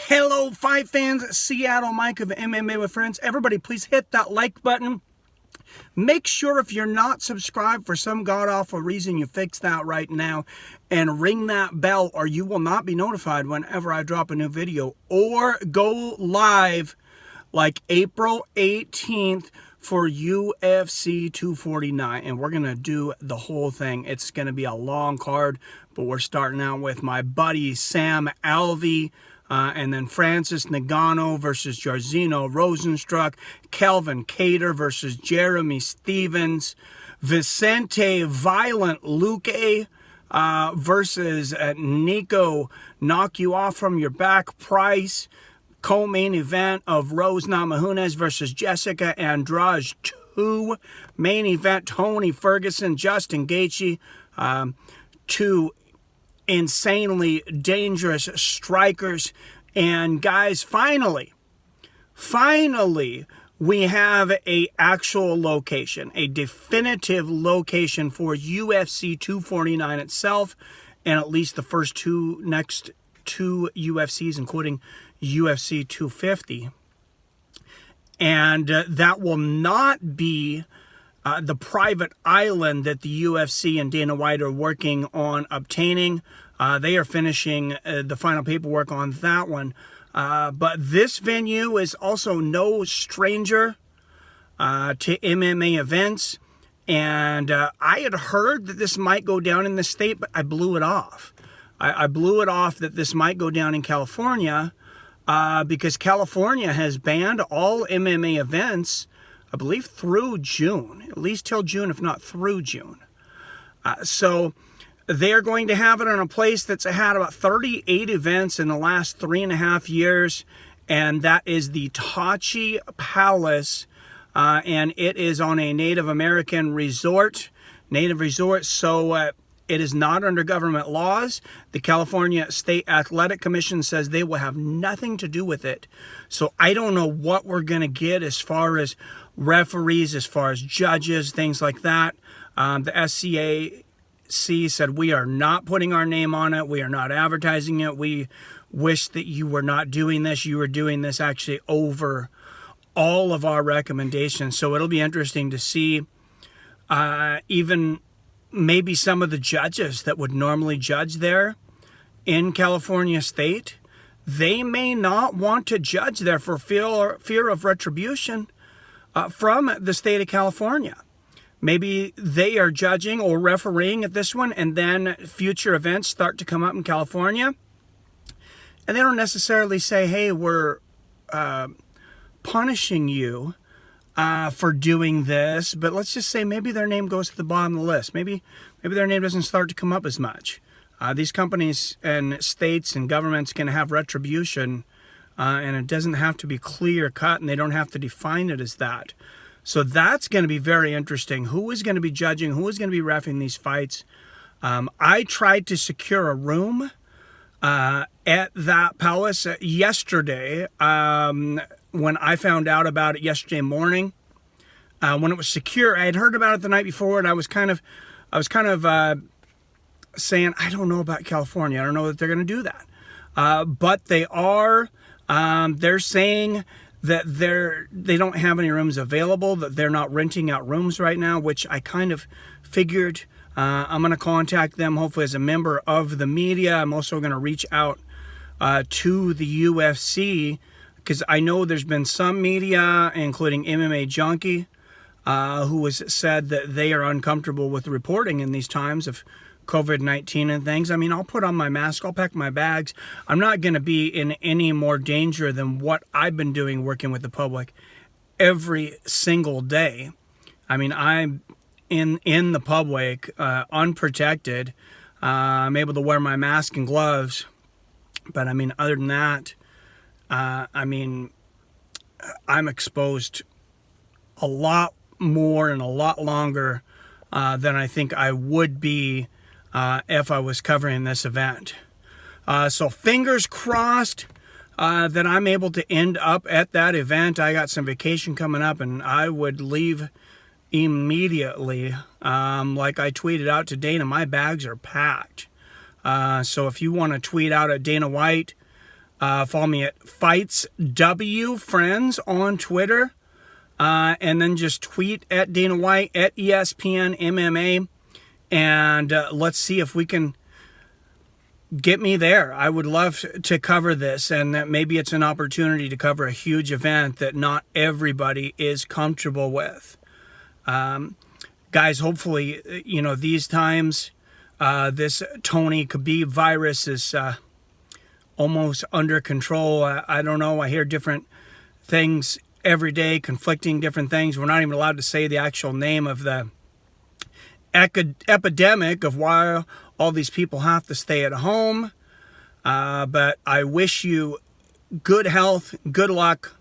Hello, fight fans. Seattle Mike of MMA with Friends. Everybody, please hit that like button. Make sure if you're not subscribed for some god-awful reason, you fix that right now. And ring that bell or you will not be notified whenever I drop a new video. Or go live like April 18th for UFC 249. And we're going to do the whole thing. It's going to be a long card. But we're starting out with my buddy Sam Alvey. And then Francis Ngannou versus Jairzinho Rozenstruik, Calvin Kattar versus Jeremy Stephens, Vicente Violent Luque versus Nico Knock You Off From Your Back Price, co-main event of Rose Namajunas versus Jessica Andrade 2, main event Tony Ferguson, Justin Gaethje, 2 insanely dangerous strikers. And guys, finally we have a actual location, a definitive location for UFC 249 itself, and at least the first next two UFCs, including UFC 250. And that will not be the private island that the UFC and Dana White are working on obtaining. They are finishing the final paperwork on that one. But this venue is also no stranger to MMA events. And I had heard that this might go down in the state, but I blew it off. I blew it off that this might go down in California because California has banned all MMA events, I believe, through June, at least till June, if not through June. So they're going to have it in a place that's had about 38 events in the last 3.5 years, and that is the Tachi Palace, and it is on a Native American resort, so it is not under government laws. The California State Athletic Commission says they will have nothing to do with it. So I don't know what we're going to get as far as referees, as far as judges, things like that. The SCAC said, we are not putting our name on it. We are not advertising it. We wish that you were not doing this. You were doing this actually over all of our recommendations. So it'll be interesting to see even maybe some of the judges that would normally judge there in California State. They may not want to judge there for fear of retribution from the state of California. Maybe they are judging or refereeing at this one, and then future events start to come up in California. And they don't necessarily say, hey, we're punishing you for doing this. But let's just say maybe their name goes to the bottom of the list. Maybe their name doesn't start to come up as much. These companies and states and governments can have retribution, and it doesn't have to be clear cut, and they don't have to define it as that. So that's going to be very interesting. Who is going to be judging? Who is going to be reffing these fights? I tried to secure a room at that palace yesterday when I found out about it yesterday morning. When it was secure, I had heard about it the night before, and I was kind of saying, I don't know about California. I don't know that they're going to do that. But they are. They're saying that they don't have any rooms available, that they're not renting out rooms right now, which I kind of figured. I'm going to contact them, hopefully as a member of the media. I'm also going to reach out to the UFC, because I know there's been some media, including MMA Junkie, who has said that they are uncomfortable with reporting in these times of COVID-19 and things. I mean, I'll put on my mask, I'll pack my bags. I'm not going to be in any more danger than what I've been doing working with the public every single day. I mean, I'm in the public, unprotected. I'm able to wear my mask and gloves. But I mean, other than that, I mean, I'm exposed a lot more and a lot longer than I think I would be if I was covering this event. So fingers crossed that I'm able to end up at that event. I got some vacation coming up, and I would leave immediately. Like I tweeted out to Dana, my bags are packed. So if you want to tweet out at Dana White, Follow me at FightsW Friends on Twitter. And then just tweet at Dana White, at ESPN MMA. And let's see if we can get me there. I would love to cover this, and that maybe it's an opportunity to cover a huge event that not everybody is comfortable with. Guys, hopefully, these times, this Tony Khabib virus is almost under control. I don't know. I hear different things every day, conflicting different things. We're not even allowed to say the actual name of the epidemic of why all these people have to stay at home. But I wish you good health, good luck.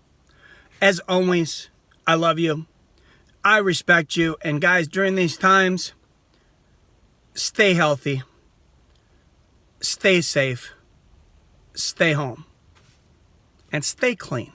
As always, I love you. I respect you. And guys, during these times, stay healthy, stay safe, stay home, and stay clean.